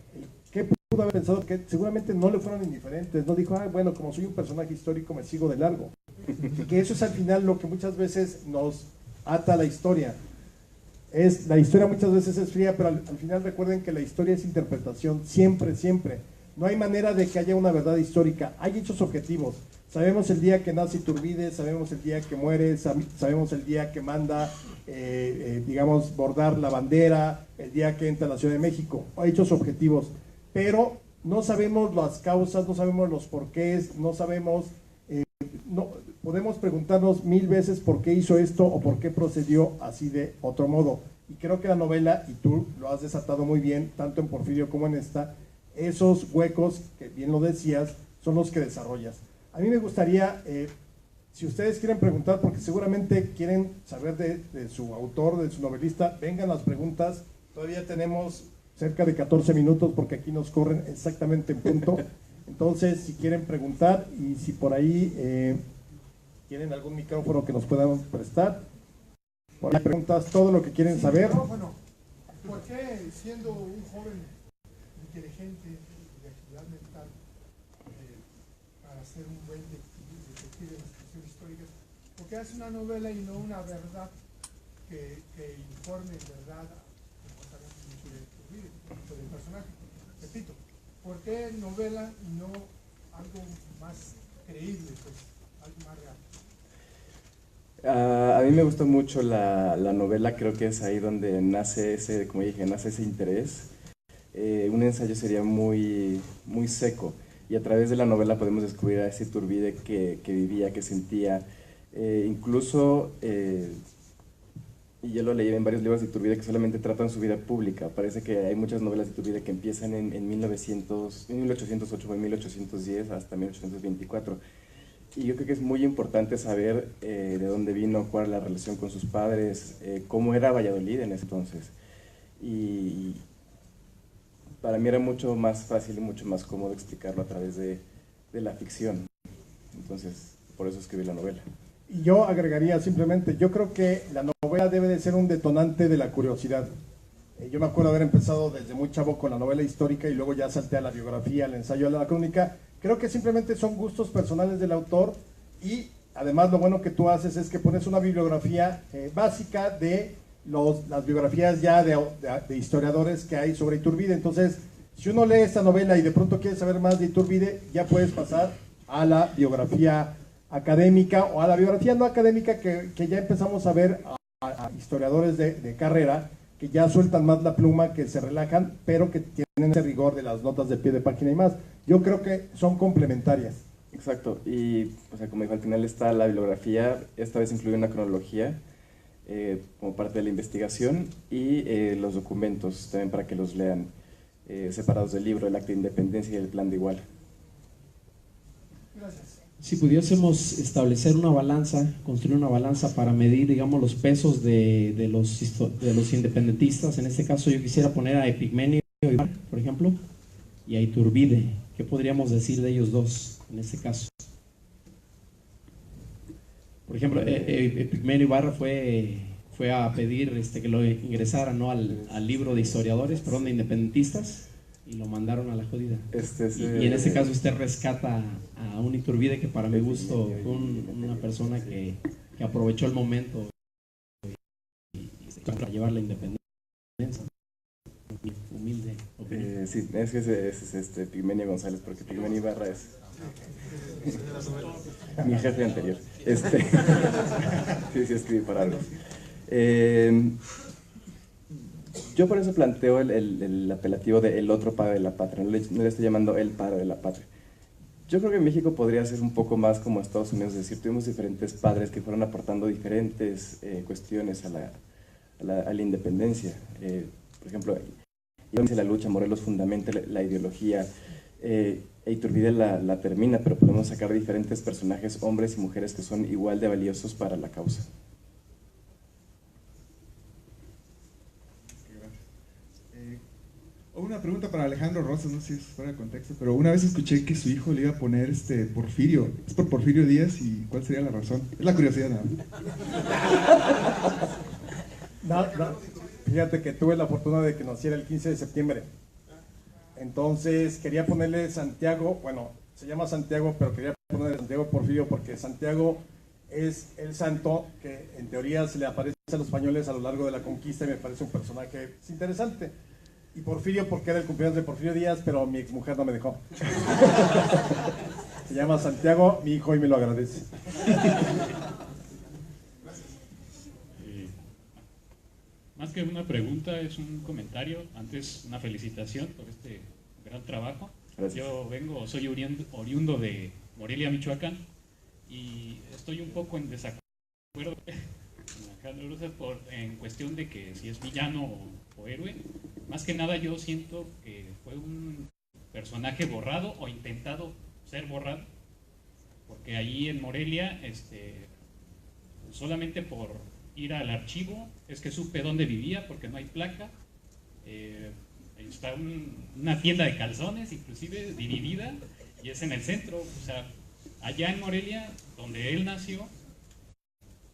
Speaker 2: ¿Qué pudo haber pensado? Que seguramente no le fueron indiferentes, no dijo, bueno, como soy un personaje histórico me sigo de largo. Y que eso es al final lo que muchas veces nos ata a la historia. La historia muchas veces es fría, pero al final recuerden que la historia es interpretación, siempre, siempre. No hay manera de que haya una verdad histórica, hay hechos objetivos. Sabemos el día que nace Iturbide, sabemos el día que muere, sabemos el día que manda, digamos, bordar la bandera, el día que entra a la Ciudad de México, hay hechos objetivos, pero no sabemos las causas, no sabemos los porqués, no sabemos, no, podemos preguntarnos 1000 veces por qué hizo esto o por qué procedió así de otro modo. Y creo que la novela, y tú lo has desatado muy bien, tanto en Porfirio como en esta, esos huecos, que bien lo decías, son los que desarrollas. A mí me gustaría, si ustedes quieren preguntar, porque seguramente quieren saber de su autor, de su novelista, vengan las preguntas. Todavía tenemos cerca de 14 minutos porque aquí nos corren exactamente en punto. Entonces, si quieren preguntar y si por ahí tienen algún micrófono que nos puedan prestar, por ahí preguntas todo lo que quieren saber.
Speaker 4: Bueno, ¿por qué siendo un joven inteligente de actividad mental para ser un buen detective de las cuestiones históricas, por qué hace una novela y no una verdad que informe en verdad mucho del personaje? Repito, ¿por qué novela y no algo más creíble, pues, algo más real?
Speaker 3: A mí me gusta mucho la novela, creo que es ahí donde nace como dije, nace ese interés. Un ensayo sería muy seco y a través de la novela podemos descubrir a ese Iturbide que vivía, que sentía, incluso, y yo lo leí en varios libros de Iturbide que solamente tratan su vida pública. Parece que hay muchas novelas de Iturbide que empiezan en 1808 o en 1810 hasta 1824. Y yo creo que es muy importante saber de dónde vino, cuál era la relación con sus padres, cómo era Valladolid en ese entonces. Y para mí era mucho más fácil y mucho más cómodo explicarlo a través de la ficción. Entonces, por eso escribí la novela.
Speaker 2: Y yo agregaría simplemente, yo creo que la novela debe de ser un detonante de la curiosidad. Yo me acuerdo haber empezado desde muy chavo con la novela histórica y luego ya salté a la biografía, al ensayo, a la crónica. Creo que simplemente son gustos personales del autor y además lo bueno que tú haces es que pones una bibliografía básica de las biografías ya de historiadores que hay sobre Iturbide. Entonces, si uno lee esta novela y de pronto quiere saber más de Iturbide, ya puedes pasar a la biografía académica o a la biografía no académica que ya empezamos a ver a historiadores de carrera que ya sueltan más la pluma, que se relajan, pero que tienen ese rigor de las notas de pie de página y más. Yo creo que son complementarias.
Speaker 3: Exacto, y o sea, como dijo, al final está la bibliografía, esta vez incluye una cronología como parte de la investigación y los documentos también para que los lean separados del libro, el acta de independencia y el plan de Iguala.
Speaker 4: Gracias.
Speaker 5: Si pudiésemos establecer una balanza, construir una balanza para medir, digamos, los pesos de los independentistas, en este caso yo quisiera poner a Epigmenio, por ejemplo, y a Iturbide. ¿Qué podríamos decir de ellos dos en este caso? Por ejemplo, Epigmenio Ibarra fue a pedir que lo ingresara, ¿no?, al libro de historiadores, perdón, de independentistas, y lo mandaron a la jodida. Y en este caso usted rescata a un Iturbide que para mi gusto fue una persona que aprovechó el momento para llevar la independencia. Humilde opinión.
Speaker 3: Sí, es que ese es Epigmenio González, porque Epigmenio Ibarra es mi jefe anterior. Sí, escribí para algo. Yo por eso planteo el apelativo de el otro padre de la patria, no le estoy llamando el padre de la patria. Yo creo que México podría ser un poco más como Estados Unidos, es decir, tuvimos diferentes padres que fueron aportando diferentes cuestiones a la independencia. Por ejemplo, la lucha, Morelos fundamenta la ideología, Iturbide la termina, pero podemos sacar diferentes personajes, hombres y mujeres, que son igual de valiosos para la causa.
Speaker 6: Una pregunta para Alejandro Rosas, no sé si es fuera de contexto, pero una vez escuché que su hijo le iba a poner Porfirio. ¿Es por Porfirio Díaz y cuál sería la razón? Es la curiosidad nada más.
Speaker 2: No, fíjate que tuve la fortuna de que naciera el 15 de septiembre. Entonces quería ponerle Santiago, bueno, se llama Santiago, pero quería ponerle Santiago Porfirio porque Santiago es el santo que en teoría se le aparece a los españoles a lo largo de la conquista y me parece un personaje interesante. Y Porfirio porque era el cumpleaños de Porfirio Díaz, pero mi exmujer no me dejó. Se llama Santiago, mi hijo, y me lo agradece.
Speaker 7: Más que una pregunta, es un comentario. Antes, una felicitación por este gran trabajo.
Speaker 3: Gracias.
Speaker 7: Yo soy oriundo de Morelia, Michoacán, y estoy un poco en desacuerdo con Alejandro Rosas en cuestión de que si es villano o héroe. Más que nada yo siento que fue un personaje borrado o intentado ser borrado, porque ahí en Morelia, solamente por ir al archivo es que supe dónde vivía, porque no hay placa. Está una tienda de calzones inclusive dividida y es en el centro. O sea, allá en Morelia, donde él nació,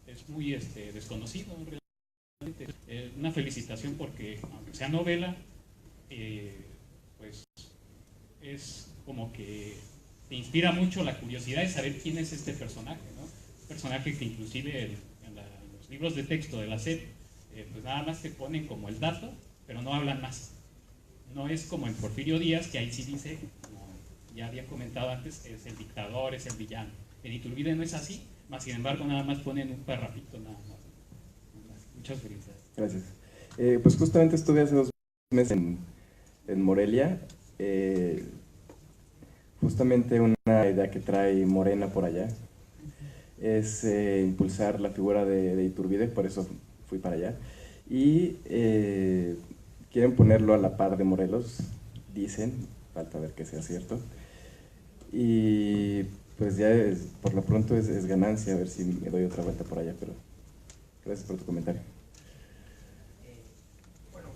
Speaker 7: es muy desconocido realmente. Una felicitación porque, aunque sea novela, pues es como que te inspira mucho la curiosidad de saber quién es este personaje, ¿no? Un personaje que inclusive en los libros de texto de la SEP, pues nada más te ponen como el dato, pero no hablan más. No es como en Porfirio Díaz, que ahí sí dice, como ya había comentado antes, es el dictador, es el villano. En Iturbide no es así, más sin embargo nada más ponen un parrafito nada más. Muchas felicidades.
Speaker 3: Gracias. Pues justamente estuve hace 2 meses en Morelia. Justamente una idea que trae Morena por allá es impulsar la figura de Iturbide, por eso fui para allá. Y quieren ponerlo a la par de Morelos, dicen, falta ver que sea cierto. Y pues ya por lo pronto es ganancia, a ver si me doy otra vuelta por allá, pero gracias por tu comentario.
Speaker 8: Bueno,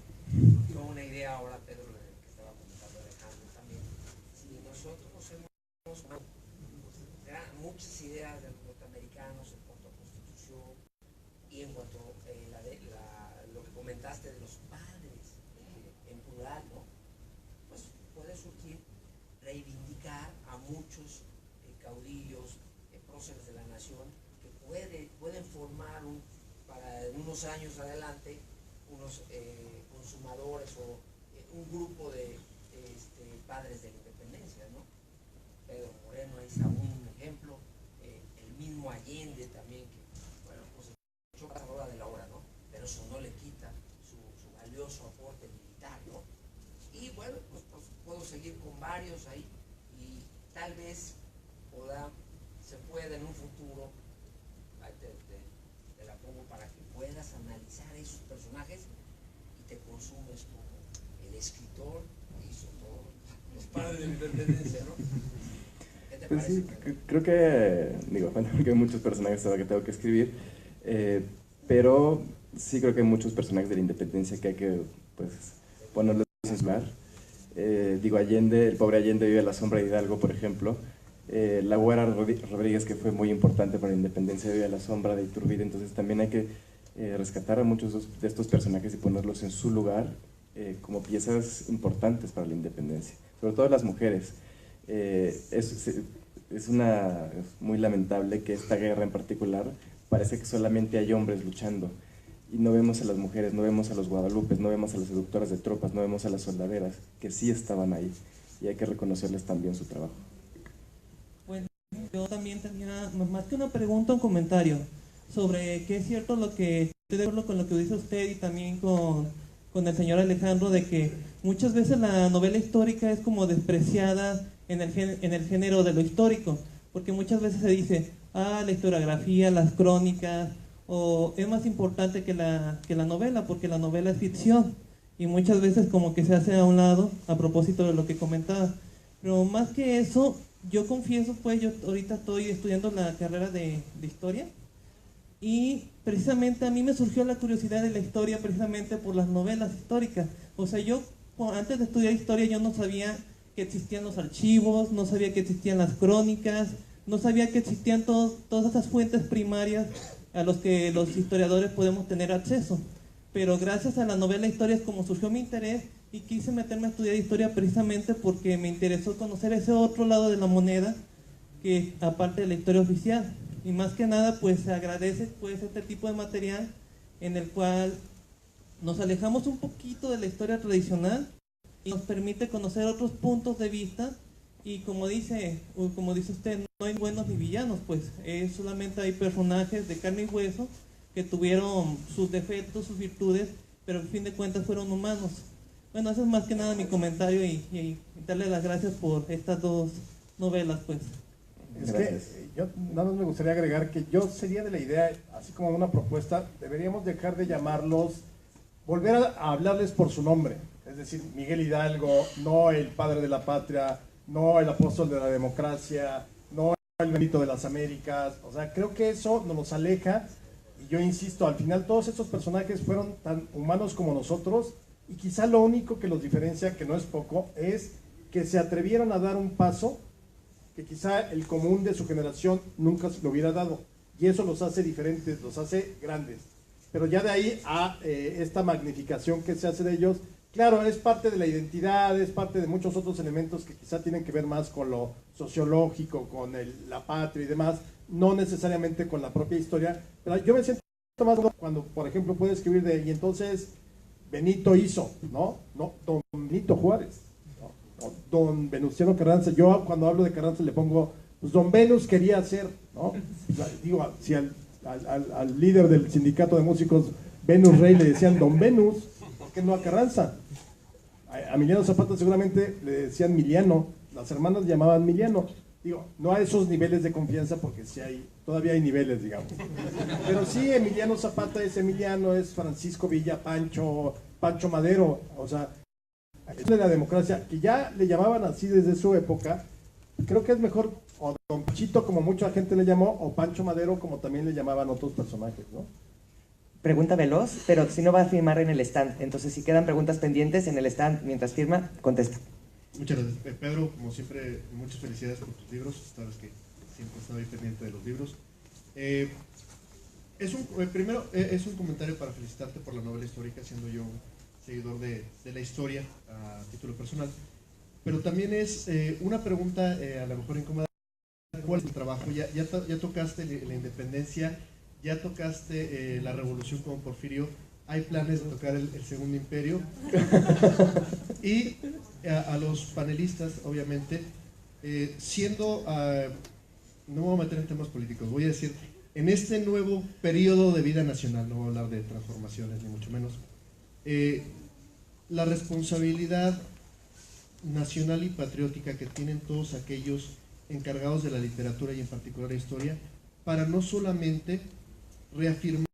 Speaker 8: yo una idea ahora, Pedro, que estaba comentando Alejandro también. Si nosotros hemos muchas ideas de los norteamericanos en cuanto a constitución y en cuanto a lo que comentaste de los padres en plural, ¿no? Pues puede surgir reivindicar a muchos caudillos, próceres de la nación que pueden formar para unos años adelante unos consumadores o un grupo de padres de la independencia, ¿no? Pedro Moreno es un ejemplo, el mismo Allende también, que, bueno, pues echó a la hora de la hora, ¿no? Pero eso no le quita su valioso aporte militar, ¿no? Y bueno, pues puedo seguir con varios ahí, y tal vez se pueda en un futuro, te la pongo para que puedas analizar esos personajes y te consumes como el escritor hizo todos los padres de la independencia, ¿no? ¿Qué te
Speaker 3: pues
Speaker 8: parece?
Speaker 3: Sí, creo que, bueno, que hay muchos personajes que tengo que escribir, pero sí creo que hay muchos personajes de la independencia que hay que, pues, ponerles en su lugar. Allende, el pobre Allende vive a la sombra de Hidalgo, por ejemplo. La Güera Rodríguez, que fue muy importante para la independencia, vive a la sombra de Iturbide. Entonces también hay que rescatar a muchos de estos personajes y ponerlos en su lugar como piezas importantes para la independencia, sobre todo las mujeres. Es muy lamentable que esta guerra en particular parece que solamente hay hombres luchando, y no vemos a las mujeres, no vemos a los guadalupes, no vemos a las seductoras de tropas, no vemos a las soldaderas, que sí estaban ahí, y hay que reconocerles también su trabajo.
Speaker 9: Bueno, yo también tenía más que una pregunta, un comentario sobre que es cierto lo que estoy de acuerdo con lo que dice usted y también con el señor Alejandro, de que muchas veces la novela histórica es como despreciada en el género de lo histórico, porque muchas veces se dice, la historiografía, las crónicas, o es más importante que la novela, porque la novela es ficción, y muchas veces como que se hace a un lado a propósito de lo que comentaba. Pero más que eso, yo confieso, pues yo ahorita estoy estudiando la carrera de historia, y precisamente a mí me surgió la curiosidad de la historia precisamente por las novelas históricas. O sea, yo antes de estudiar historia yo no sabía que existían los archivos, no sabía que existían las crónicas, no sabía que existían todas esas fuentes primarias a los que los historiadores podemos tener acceso. Pero gracias a la novela historia es como surgió mi interés, y quise meterme a estudiar historia precisamente porque me interesó conocer ese otro lado de la moneda, que aparte de la historia oficial. Y más que nada pues se agradece pues este tipo de material en el cual nos alejamos un poquito de la historia tradicional y nos permite conocer otros puntos de vista. Y como dice usted, no hay buenos ni villanos, pues solamente hay personajes de carne y hueso que tuvieron sus defectos, sus virtudes, pero al fin de cuentas fueron humanos. Bueno, eso es más que nada mi comentario, y darle las gracias por estas dos novelas, pues.
Speaker 2: Es que yo nada más me gustaría agregar que yo sería de la idea, así como una propuesta, deberíamos dejar de llamarlos, volver a hablarles por su nombre, es decir, Miguel Hidalgo, no el padre de la patria, no el apóstol de la democracia, no el Benito de las Américas. O sea, creo que eso nos aleja, y yo insisto, al final todos estos personajes fueron tan humanos como nosotros, y quizá lo único que los diferencia, que no es poco, es que se atrevieron a dar un paso que quizá el común de su generación nunca se lo hubiera dado, y eso los hace diferentes, los hace grandes. Pero ya de ahí a esta magnificación que se hace de ellos, claro, es parte de la identidad, es parte de muchos otros elementos que quizá tienen que ver más con lo sociológico, con la patria y demás, no necesariamente con la propia historia. Pero yo me siento más cuando, por ejemplo, puedo escribir y entonces Benito hizo, ¿no? Don Benito Juárez, ¿no? Don Venustiano Carranza. Yo cuando hablo de Carranza le pongo, pues Don Venus quería hacer, ¿no? O sea, digo, si al líder del sindicato de músicos Venus Rey le decían Don Venus, ¿por qué no a Carranza? A Emiliano Zapata seguramente le decían Miliano, las hermanas llamaban Miliano. Digo, no a esos niveles de confianza, porque sí todavía hay niveles, digamos. Pero sí, Emiliano Zapata es Emiliano, es Francisco Villa, Pancho Madero. O sea, es de la democracia, que ya le llamaban así desde su época. Creo que es mejor, o Don Panchito, como mucha gente le llamó, o Pancho Madero, como también le llamaban otros personajes, ¿no?
Speaker 1: Pregunta veloz, pero si no va a firmar en el stand. Entonces, si quedan preguntas pendientes en el stand mientras firma, contesta.
Speaker 10: Muchas gracias, Pedro. Como siempre, muchas felicidades por tus libros. Sabes que siempre he estado ahí pendiente de los libros. Primero, es un comentario para felicitarte por la novela histórica, siendo yo un seguidor de la historia a título personal. Pero también es una pregunta, a lo mejor incómoda. ¿Cuál es tu trabajo? Ya tocaste la independencia, ya tocaste la revolución con Porfirio. hay planes de tocar el Segundo Imperio. Y a los panelistas, obviamente, siendo, no me voy a meter en temas políticos, voy a decir, en este nuevo periodo de vida nacional, no voy a hablar de transformaciones ni mucho menos, la responsabilidad nacional y patriótica que tienen todos aquellos encargados de la literatura y en particular la historia, para no solamente reafirmar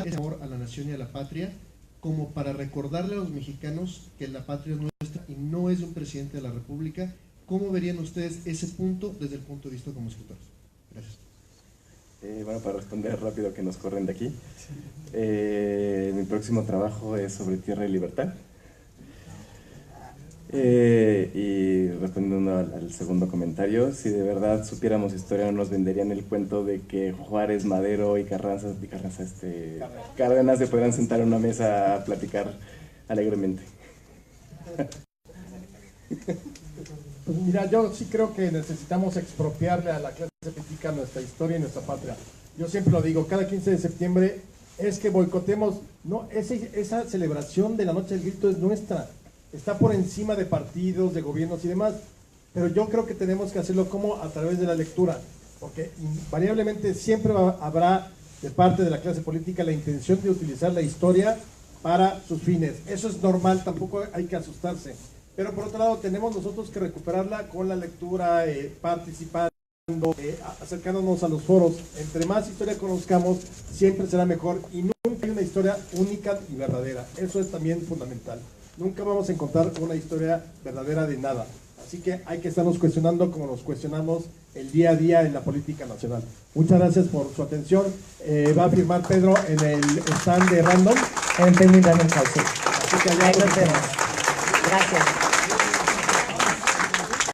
Speaker 10: ese amor a la nación y a la patria, como para recordarle a los mexicanos que la patria es nuestra y no es de un presidente de la República. ¿Cómo verían ustedes ese punto desde el punto de vista como escritores? Gracias.
Speaker 3: Bueno, para responder rápido que nos corren de aquí, mi próximo trabajo es sobre Tierra y Libertad. Y respondiendo al segundo comentario, si de verdad supiéramos historia no nos venderían el cuento de que Juárez, Madero y Cárdenas se podrán sentar a una mesa a platicar alegremente.
Speaker 2: Pues mira, yo sí creo que necesitamos expropiarle a la clase política nuestra historia y nuestra patria. Yo siempre lo digo, cada 15 de septiembre es que boicotemos, no, esa celebración de la Noche del Grito es nuestra. Está por encima de partidos, de gobiernos y demás, pero yo creo que tenemos que hacerlo como a través de la lectura, porque invariablemente siempre habrá de parte de la clase política la intención de utilizar la historia para sus fines. Eso es normal, tampoco hay que asustarse, pero por otro lado tenemos nosotros que recuperarla con la lectura, participando, acercándonos a los foros. Entre más historia conozcamos, siempre será mejor y nunca hay una historia única y verdadera. Eso es también fundamental. Nunca vamos a encontrar una historia verdadera de nada. Así que hay que estarnos cuestionando como nos cuestionamos el día a día en la política nacional. Muchas gracias por su atención. Va a firmar Pedro en el stand de Random.
Speaker 1: En Penguin Random House.
Speaker 2: Así que allá
Speaker 1: nos vemos. Gracias.